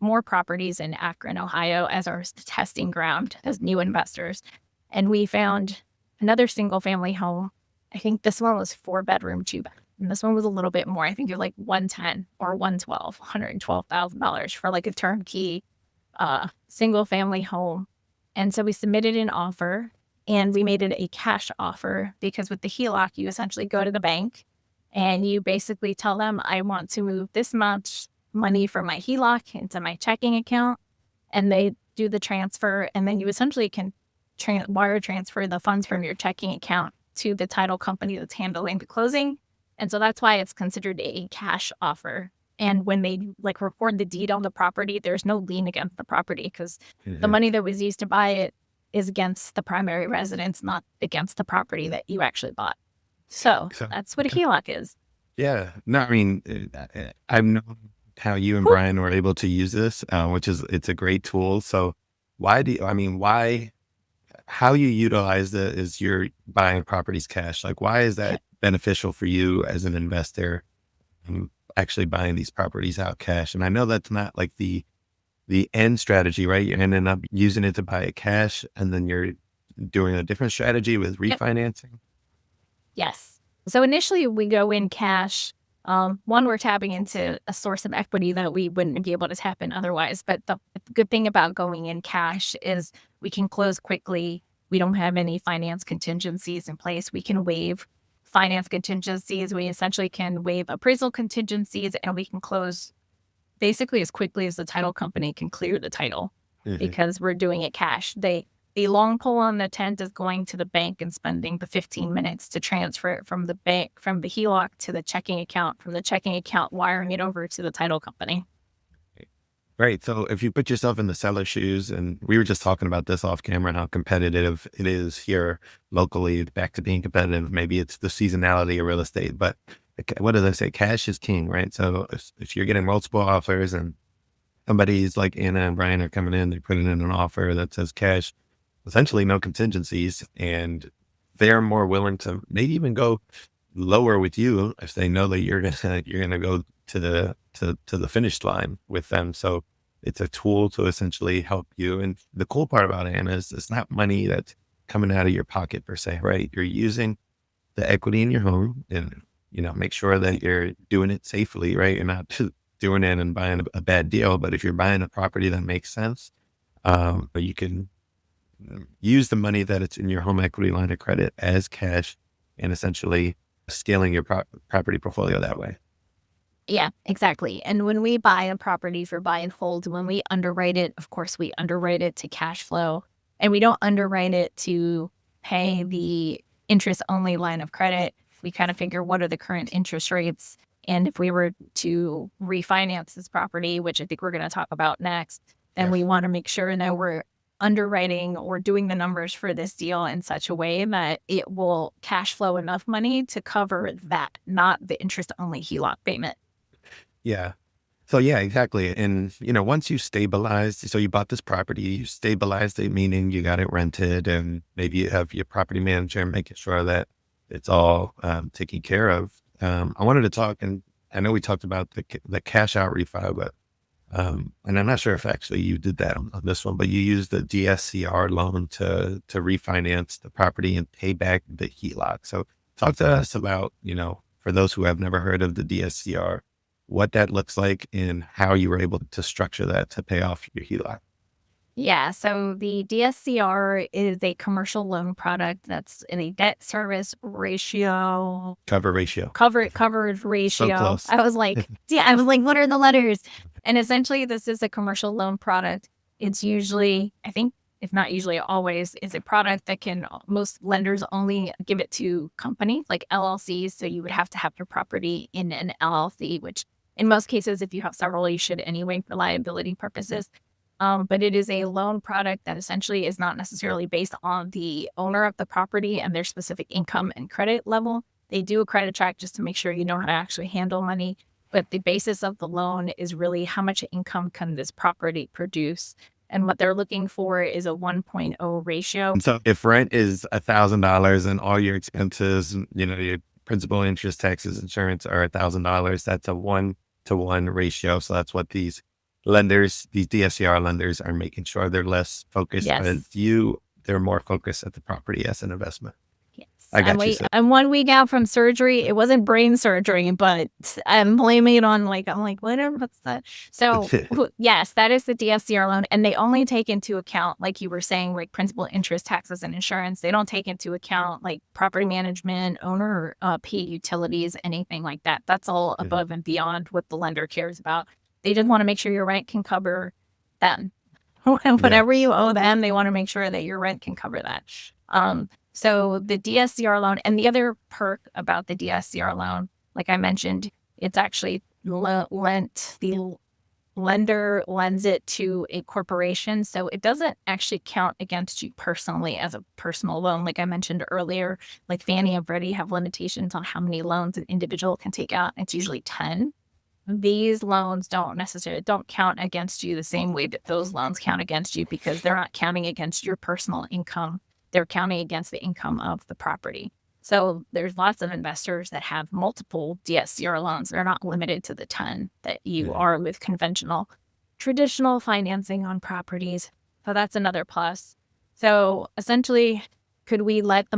more properties in Akron, Ohio as our testing ground as new investors. And we found another single family home. I think this one was 4-bedroom, 2-bath. And this one was a little bit more. I think you're like 110 or $112,000 for like a turnkey single family home. And so we submitted an offer and we made it a cash offer because with the HELOC, you essentially go to the bank and you basically tell them, I want to move this much money from my HELOC into my checking account. And they do the transfer. And then you essentially can wire transfer the funds from your checking account to the title company that's handling the closing. And so that's why it's considered a cash offer. And when they like record the deed on the property, there's no lien against the property because the money that was used to buy it is against the primary residence, not against the property that you actually bought. So that's what a HELOC is. Yeah. No, I mean, I've known how you and Brian were able to use this, which is, it's a great tool. So how you utilize it is you're buying properties cash. Like, why is that beneficial for you as an investor, actually buying these properties out cash? And I know that's not like the end strategy, right? You're ending up using it to buy it cash, and then you're doing a different strategy with refinancing. Yes. So initially we go in cash. One, we're tapping into a source of equity that we wouldn't be able to tap in otherwise. But the good thing about going in cash is we can close quickly. We don't have any finance contingencies in place. We can waive finance contingencies. We essentially can waive appraisal contingencies, and we can close basically as quickly as the title company can clear the title because we're doing it cash. The long pole on the tent is going to the bank and spending the 15 minutes to transfer it from the bank, from the HELOC to the checking account, from the checking account, wiring it over to the title company. Right. So if you put yourself in the seller's shoes, and we were just talking about this off camera, how competitive it is here locally, back to being competitive. Maybe it's the seasonality of real estate, but what did I say? Cash is king, right? So if you're getting multiple offers and somebody's like Anna and Brian are coming in, they put in an offer that says cash, essentially no contingencies, and they're more willing to maybe even go lower with you if they know that you're gonna go to the finish line with them. So it's a tool to essentially help you. And the cool part about it, Anna, is it's not money that's coming out of your pocket per se, right? You're using the equity in your home, and make sure that you're doing it safely, right? You're not doing it and buying a bad deal. But if you're buying a property that makes sense, you can use the money that it's in your home equity line of credit as cash, and essentially scaling your property portfolio that way. Yeah, exactly. And when we buy a property for buy and hold, when we underwrite it, of course, we underwrite it to cash flow, and we don't underwrite it to pay the interest only line of credit. We kind of figure what are the current interest rates. And if we were to refinance this property, which I think we're going to talk about next, then we want to make sure that we're underwriting or doing the numbers for this deal in such a way that it will cash flow enough money to cover that, not the interest only HELOC payment. Yeah. So yeah, exactly. And once you stabilized, so you bought this property, you stabilized it, meaning you got it rented, and maybe you have your property manager making sure that it's all taken care of. I wanted to talk, and I know we talked about the cash out refi, but and I'm not sure if actually you did that on this one, but you used the DSCR loan to refinance the property and pay back the HELOC. So talk to us about, for those who have never heard of the DSCR, what that looks like and how you were able to structure that to pay off your HELOC. Yeah, so the DSCR is a commercial loan product that's in a debt service ratio. Coverage ratio. Coverage ratio. So close. I was like, what are the letters? And essentially, this is a commercial loan product. It's usually, I think, if not usually always, is a product that most lenders only give it to companies like LLCs. So you would have to have your property in an LLC, which in most cases, if you have several, you should anyway for liability purposes. But it is a loan product that essentially is not necessarily based on the owner of the property and their specific income and credit level. They do a credit check just to make sure you know how to actually handle money. But the basis of the loan is really how much income can this property produce. And what they're looking for is a 1.0 ratio. And so if rent is $1,000 and all your expenses, your principal, interest, taxes, insurance are $1,000, that's a 1-to-1 ratio. So that's what these lenders, these DSCR lenders, are making sure they're less focused as you, they're more focused at the property as an investment. Yes. I got you. So I'm 1 week out from surgery. It wasn't brain surgery, but I'm blaming it on I'm like, whatever, what's that? So yes, that is the DSCR loan. And they only take into account, like you were saying, like principal, interest, taxes, and insurance. They don't take into account like property management, owner, P utilities, anything like that. That's all above and beyond what the lender cares about. They just want to make sure your rent can cover them. Whatever you owe them, they want to make sure that your rent can cover that. So the DSCR loan, and the other perk about the DSCR loan, like I mentioned, it's actually the lender lends it to a corporation. So it doesn't actually count against you personally as a personal loan. Like I mentioned earlier, like Fannie and Freddie have limitations on how many loans an individual can take out. It's usually 10. These loans don't count against you the same way that those loans count against you, because they're not counting against your personal income. They're counting against the income of the property. So there's lots of investors that have multiple DSCR loans. They're not limited to the 10 that you are with traditional financing on properties. So that's another plus. So essentially, could we let the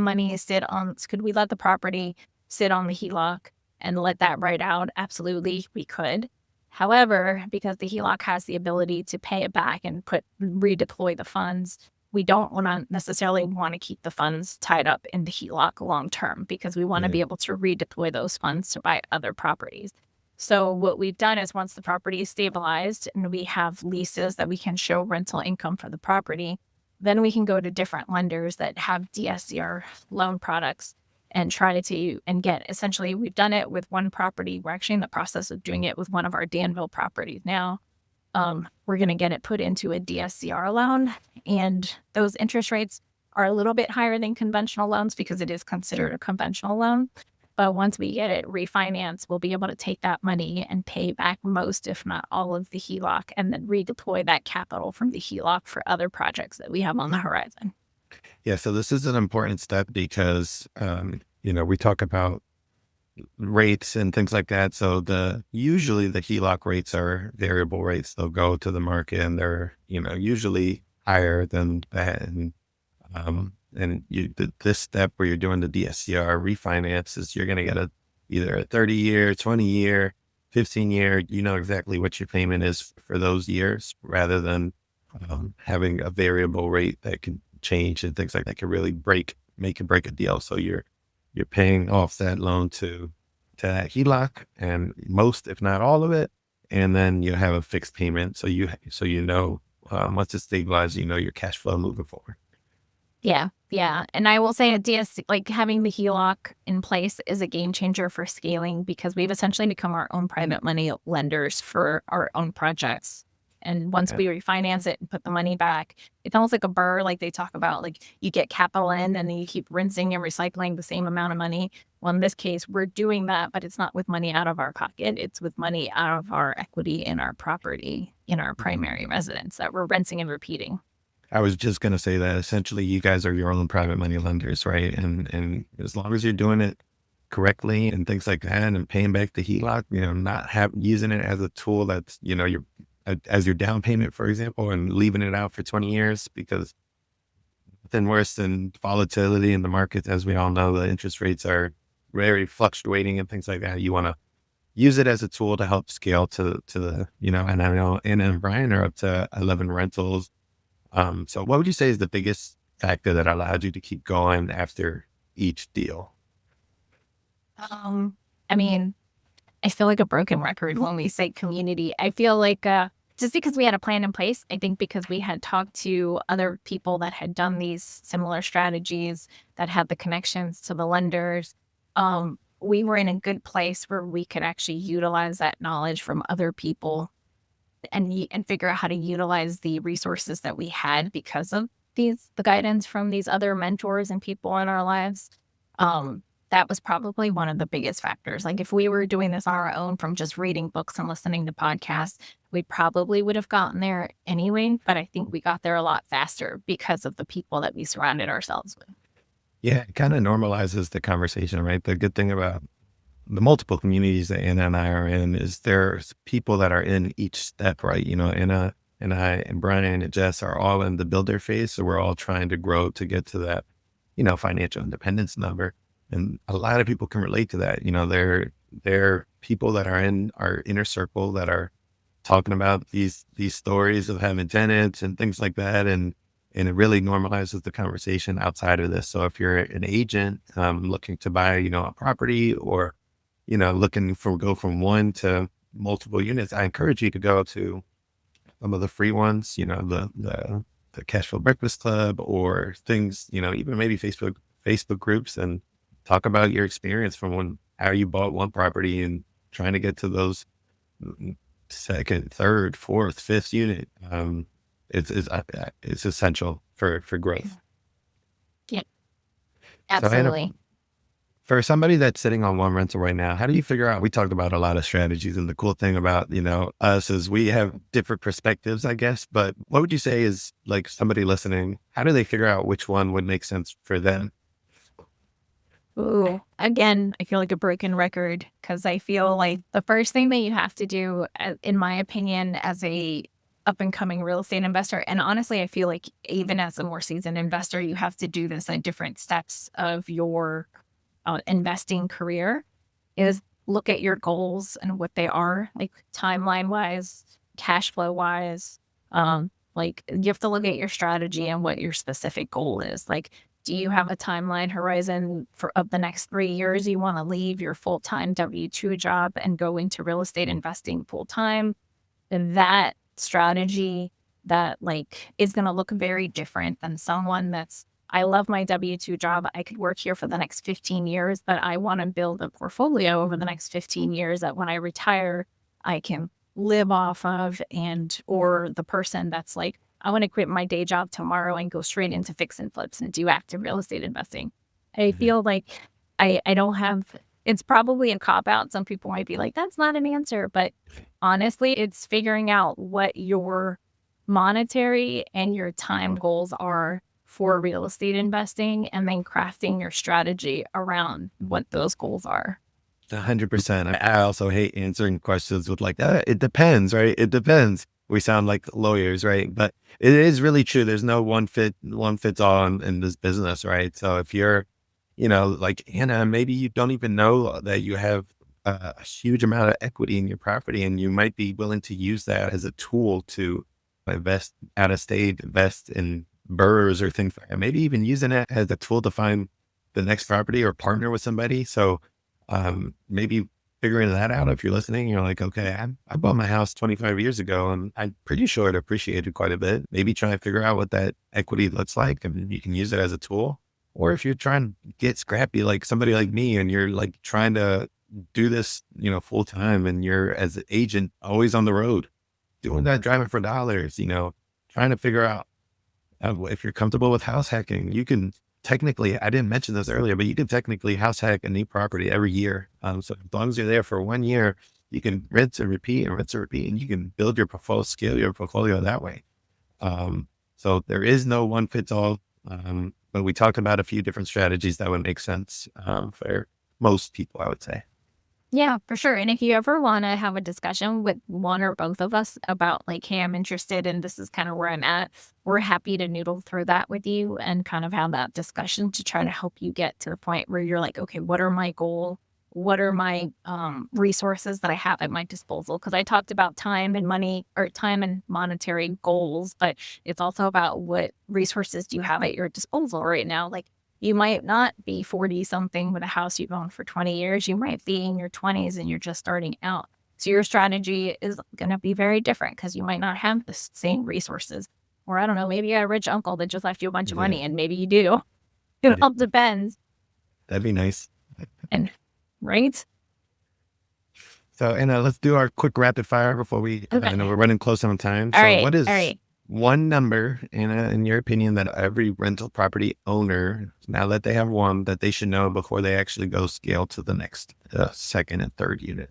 property sit on the HELOC and let that write out? Absolutely, we could. However, because the HELOC has the ability to pay it back and redeploy the funds, we don't necessarily want to keep the funds tied up in the HELOC long term, because we want to be able to redeploy those funds to buy other properties. So what we've done is, once the property is stabilized and we have leases that we can show rental income for the property, then we can go to different lenders that have DSCR loan products and try to get, essentially, we've done it with one property. We're actually in the process of doing it with one of our Danville properties now. We're going to get it put into a DSCR loan, and those interest rates are a little bit higher than conventional loans because it is considered a conventional loan. But once we get it refinanced, we'll be able to take that money and pay back most, if not all, of the HELOC, and then redeploy that capital from the HELOC for other projects that we have on the horizon. Yeah, so this is an important step because, we talk about rates and things like that. So usually the HELOC rates are variable rates. They'll go to the market, and they're, usually higher than that. This step where you're doing the DSCR refinance is you're going to get either a 30-year, 20-year, 15-year, exactly what your payment is for those years, rather than having a variable rate that can change, and things like that can really make or break a deal. So you're paying off that loan to that HELOC, and most, if not all of it, and then you have a fixed payment. So once it's stabilized, your cash flow moving forward. Yeah. And I will say having the HELOC in place is a game changer for scaling, because we've essentially become our own private money lenders for our own projects. And once we refinance it and put the money back, it's almost like a BRRRR, like they talk about, like you get capital in and then you keep rinsing and recycling the same amount of money. Well, in this case, we're doing that, but it's not with money out of our pocket. It's with money out of our equity in our property, in our primary residence, that we're rinsing and repeating. I was just going to say that essentially you guys are your own private money lenders, right? And as long as you're doing it correctly and things like that, and paying back the HELOC, not using it as a tool that's, as your down payment, for example, and leaving it out for 20 years, because nothing worse than volatility in the markets. As we all know, the interest rates are very fluctuating and things like that. You want to use it as a tool to help scale to the, and I know Anna and Brian are up to 11 rentals. So what would you say is the biggest factor that allowed you to keep going after each deal? I feel like a broken record when we say community. I feel like just because we had a plan in place, I think because we had talked to other people that had done these similar strategies, that had the connections to the lenders, we were in a good place where we could actually utilize that knowledge from other people and figure out how to utilize the resources that we had because of the guidance from these other mentors and people in our lives. That was probably one of the biggest factors. Like if we were doing this on our own from just reading books and listening to podcasts, we probably would have gotten there anyway. But I think we got there a lot faster because of the people that we surrounded ourselves with. Yeah, it kind of normalizes the conversation, right? The good thing about the multiple communities that Anna and I are in is there's people that are in each step, right? Anna and I and Brian and Jess are all in the builder phase. So we're all trying to grow to get to that, financial independence number. And a lot of people can relate to that. They're people that are in our inner circle that are talking about these stories of having tenants and things like that. And it really normalizes the conversation outside of this. So if you're an agent looking to buy, a property, or, looking for go from one to multiple units, I encourage you to go to some of the free ones, the Cash Flow Breakfast Club, or things, even maybe Facebook groups, and talk about your experience from how you bought one property and trying to get to those second, third, fourth, fifth unit. It's essential for growth. Yeah, So Anna, absolutely. for somebody that's sitting on one rental right now, how do you figure out? We talked about a lot of strategies, and the cool thing about, us is we have different perspectives, I guess. But what would you say is, like, somebody listening, how do they figure out which one would make sense for them? Ooh, again, I feel like a broken record because I feel like the first thing that you have to do, in my opinion, as a up and coming real estate investor, and honestly, I feel like even as a more seasoned investor, you have to do this at different steps of your investing career, is look at your goals and what they are, like timeline wise, cash flow wise. Like you have to look at your strategy and what your specific goal is. Like, do you have a timeline horizon for of the next 3 years? You want to leave your full time W-2 job and go into real estate investing full time? And that strategy that like is going to look very different than someone that's, I love my W-2 job. I could work here for the next 15 years, but I want to build a portfolio over the next 15 years that when I retire, I can live off of. And, or the person that's like, I want to quit my day job tomorrow and go straight into fix and flips and do active real estate investing. I Mhm. feel like I don't have, it's probably a cop out. Some people might be like, that's not an answer, but honestly, it's figuring out what your monetary and your time goals are for real estate investing and then crafting your strategy around what those goals are. 100%. I also hate answering questions with, like, it depends, right? It depends. We sound like lawyers, right? But it is really true. There's no one fits all in this business, right? So if you're, like Anna, maybe you don't even know that you have a huge amount of equity in your property, and you might be willing to use that as a tool to invest out of state, invest in BRRRRs or things like that. Maybe even using it as a tool to find the next property or partner with somebody. So maybe figuring that out. If you're listening, you're like, okay, I bought my house 25 years ago, and I'm pretty sure it appreciated quite a bit. Maybe try and figure out what that equity looks like, and you can use it as a tool. Or if you're trying to get scrappy, like somebody like me, and you're like trying to do this, full time, and you're, as an agent, always on the road, doing that, driving for dollars, trying to figure out, if you're comfortable with house hacking, you can technically, I didn't mention this earlier, but you can technically house hack a new property every year. So as long as you're there for 1 year, you can rinse and repeat and rinse and repeat, and you can build your portfolio, scale your portfolio that way. So there is no one fits all. But we talked about a few different strategies that would make sense for most people, I would say. Yeah, for sure. And if you ever want to have a discussion with one or both of us about like, hey, I'm interested and this is kind of where I'm at, we're happy to noodle through that with you and kind of have that discussion to try to help you get to the point where you're like, okay, what are my goals? What are my resources that I have at my disposal? Because I talked about time and money, or time and monetary goals, but it's also about what resources do you have at your disposal right now. Like, you might not be 40 something with a house you've owned for 20 years. You might be in your 20s and you're just starting out. So your strategy is going to be very different because you might not have the same resources. Or I don't know, maybe you got a rich uncle that just left you a bunch of Yeah, money, and maybe you do. It yeah, all depends. that'd be nice. And right? So, Anna, let's do our quick rapid fire before I know Okay. we're running close on time. All So, right. what All is right. one number, Anna, in your opinion, that every rental property owner, now that they have one, that they should know before they actually go scale to the next second and third unit?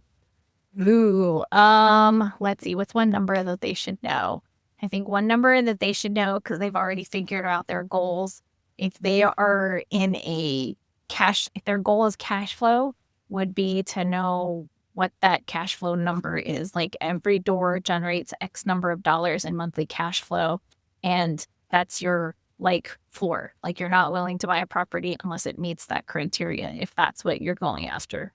Ooh. Let's see. What's one number that they should know? I think one number that they should know because they've already figured out their goals. If they are in a if their goal is cash flow, would be to know what that cash flow number is. Like every door generates X number of dollars in monthly cash flow. And that's your like floor. Like you're not willing to buy a property unless it meets that criteria, if that's what you're going after.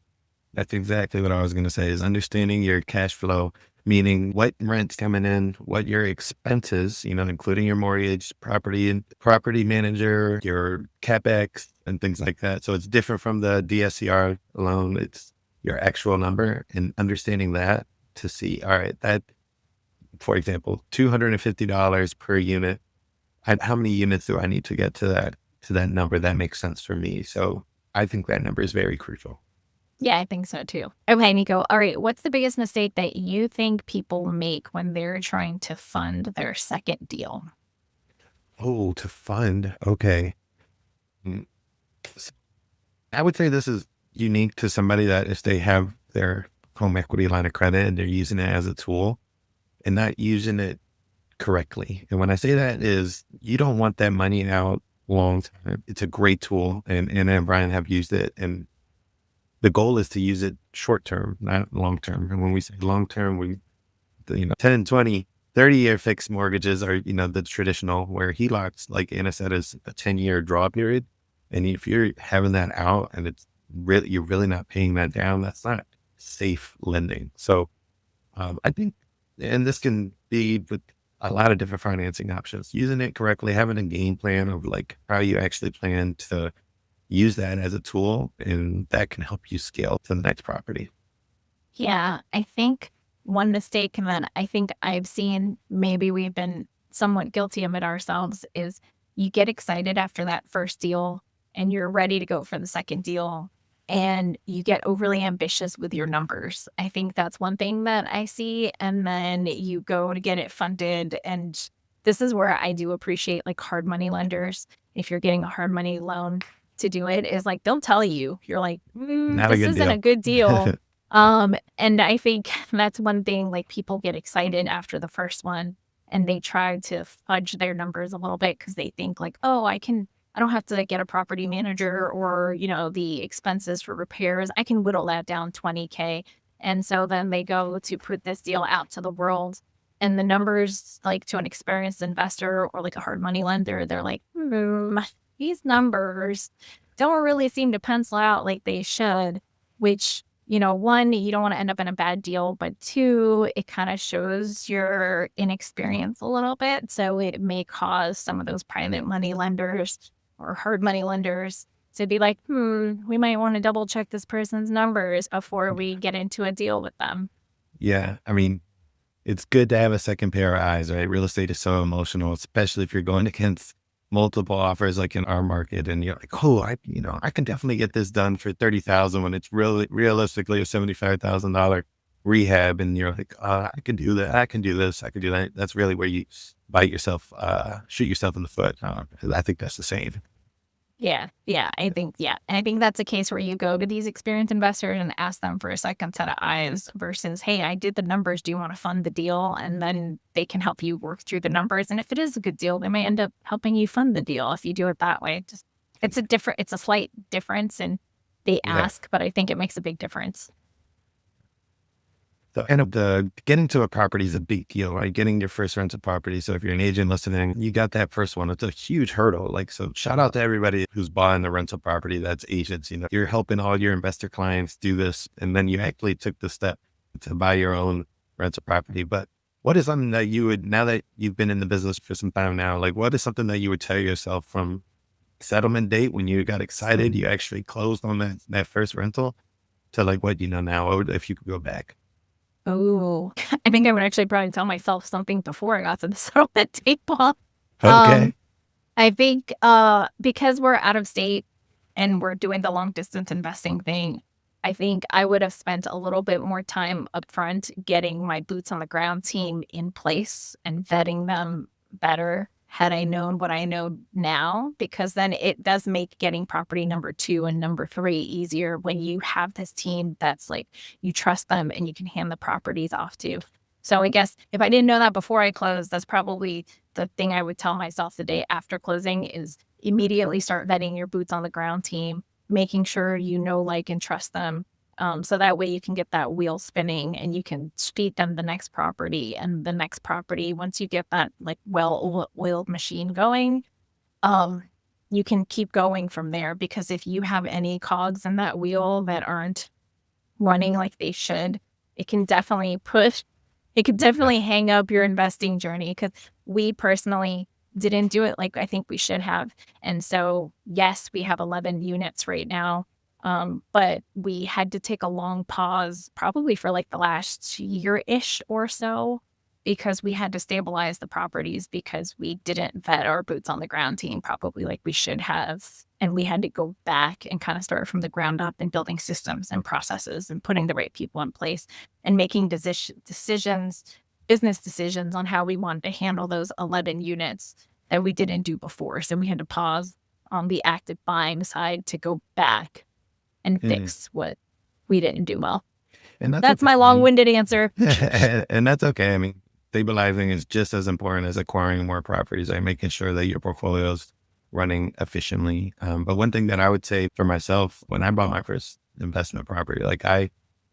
That's exactly what I was going to say is understanding your cash flow, meaning what rent's coming in, what your expenses, including your mortgage, property and property manager, your CapEx and things like that. So it's different from the DSCR loan. It's your actual number and understanding that to see, all right, that, for example, $250 per unit. How many units do I need to get to that number that makes sense for me? So I think that number is very crucial. Yeah, I think so too. Okay, Nico. All right. What's the biggest mistake that you think people make when they're trying to fund their second deal? Oh, to fund. Okay. Mm, s- I would say this is unique to somebody that if they have their home equity line of credit and they're using it as a tool and not using it correctly. And when I say that is you don't want that money out long time. It's a great tool and Anna and Brian have used it. And the goal is to use it short term, not long term. And when we say long term, 10, 20, 30-year fixed mortgages are, the traditional where HELOCs, like Anna said, is a 10-year draw period. And if you're having that out and you're really not paying that down, that's not safe lending. So I think, and this can be with a lot of different financing options, using it correctly, having a game plan of like how you actually plan to use that as a tool, and that can help you scale to the next property. Yeah, I think one mistake, and then I think I've seen maybe we've been somewhat guilty of it ourselves, is you get excited after that first deal and you're ready to go for the second deal and you get overly ambitious with your numbers. I think that's one thing that I see. And then you go to get it funded. And this is where I do appreciate like hard money lenders. If you're getting a hard money loan to do it, is like they'll tell you, you're like, Not a this good isn't a deal. good deal. And I think that's one thing, like people get excited after the first one and they try to fudge their numbers a little bit because they think like, oh, I don't have to get a property manager or, the expenses for repairs. I can whittle that down 20K. And so then they go to put this deal out to the world and the numbers, like to an experienced investor or like a hard money lender, they're like, these numbers don't really seem to pencil out like they should, which one, you don't want to end up in a bad deal, but two, it kind of shows your inexperience a little bit. So it may cause some of those private money lenders or hard money lenders to be like, we might want to double check this person's numbers before we get into a deal with them. Yeah. I mean, it's good to have a second pair of eyes, right? Real estate is so emotional, especially if you're going against multiple offers like in our market and you're like, oh, I can definitely get this done for 30,000 when it's really realistically a $75,000 rehab. And you're like, I can do that. I can do this. I can do that. That's really where you shoot yourself in the foot. I think that's the same. Yeah. I think that's a case where you go to these experienced investors and ask them for a second set of eyes versus, hey, I did the numbers. Do you want to fund the deal? And then they can help you work through the numbers. And if it is a good deal, they may end up helping you fund the deal if you do it that way. Just it's a slight difference and they Yeah. ask, but I think it makes a big difference. So, and the getting to a property is a big deal, right? Getting your first rental property. So if you're an agent listening, you got that first one. It's a huge hurdle. Like, so shout out to everybody who's buying a rental property. That's agents. You're helping all your investor clients do this. And then you actually took the step to buy your own rental property. But what is something that you would, now that you've been in the business for some time now, like what is something that you would tell yourself from settlement date when you got excited, you actually closed on that first rental to like what you know now, or if you could go back? Oh, I think I would actually probably tell myself something before I got to the settlement table. Okay. Um, I think because we're out of state and we're doing the long distance investing thing, I think I would have spent a little bit more time upfront getting my boots on the ground team in place and vetting them better had I known what I know now, because then it does make getting property number 2 and number 3 easier when you have this team that's like you trust them and you can hand the properties off to. So I guess if I didn't know that before I closed, that's probably the thing I would tell myself the day after closing is immediately start vetting your boots on the ground team, making sure you know, like, and trust them. So that way you can get that wheel spinning and you can feed them the next property and the next property. Once you get that like well-oiled machine going, um, you can keep going from there, because if you have any cogs in that wheel that aren't running like they should, it can definitely push, it could Yeah. definitely hang up your investing journey, because we personally didn't do it like I think we should have. And so, yes, we have 11 units right now. But we had to take a long pause probably for like the last year ish or so, because we had to stabilize the properties, because we didn't vet our boots on the ground team probably like we should have. And we had to go back and kind of start from the ground up and building systems and processes and putting the right people in place and making decisions, business decisions on how we wanted to handle those 11 units that we didn't do before. So we had to pause on the active buying side to go back and Mhm. fix what we didn't do well. And that's That's okay. my long-winded answer. And that's okay. I mean, stabilizing is just as important as acquiring more properties and making sure that your portfolio is running efficiently. But one thing that I would say for myself, when I bought my first investment property, like I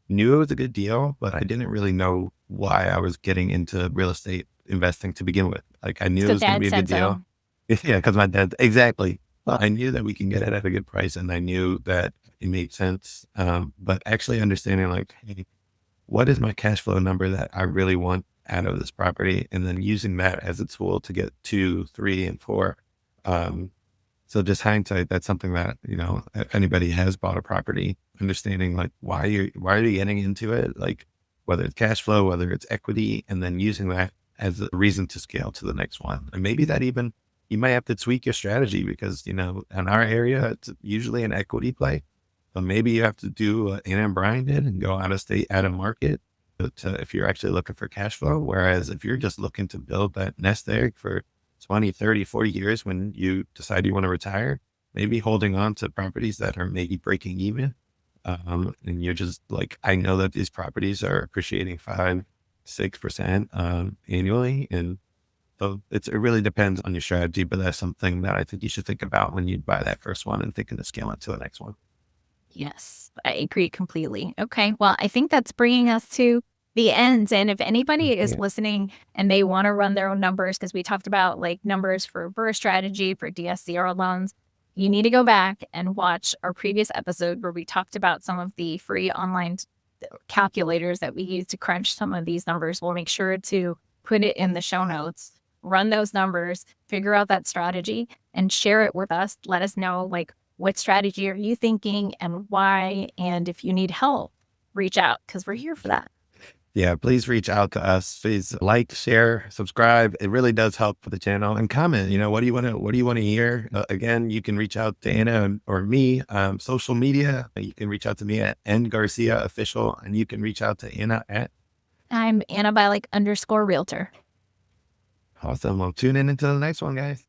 knew it was a good deal, but I didn't really know why I was getting into real estate investing to begin with. Like I knew it Because was going to dad be a good said so. deal. Yeah, because my dad, exactly. Well, I knew that we can get it at a good price and I knew that it made sense. But actually understanding like, hey, what is my cash flow number that I really want out of this property? And then using that as a tool to get two, three, and four. Um, so just hindsight, that's something that, if anybody has bought a property, understanding like why are you getting into it? Like whether it's cash flow, whether it's equity, and then using that as a reason to scale to the next one. And maybe that even you might have to tweak your strategy because, in our area, it's usually an equity play. So maybe you have to do what Anna and Brian did and go out of state, out of market if you're actually looking for cash flow. Whereas if you're just looking to build that nest egg for 20, 30, 40 years when you decide you want to retire, maybe holding on to properties that are maybe breaking even. And you're just like, I know that these properties are appreciating 5, 6% annually. And so it really depends on your strategy, but that's something that I think you should think about when you buy that first one and thinking to scale it to the next one. Yes, I agree completely. Okay. Well, I think that's bringing us to the end. And if anybody is Yeah. listening and they want to run their own numbers, because we talked about like numbers for BRRRR strategy for DSCR loans, you need to go back and watch our previous episode where we talked about some of the free online calculators that we use to crunch some of these numbers. We'll make sure to put it in the show notes, run those numbers, figure out that strategy, and share it with us. Let us know like what strategy are you thinking and why. And if you need help, reach out, because we're here for that. Yeah, please reach out to us. Please like, share, subscribe. It really does help for the channel and comment. What do you want to hear? Again, you can reach out to Anna or me. Social media, you can reach out to me at N Garcia Official, and you can reach out to Anna at I'm Anna by like _realtor. Awesome. Well, tune in until the next one, guys.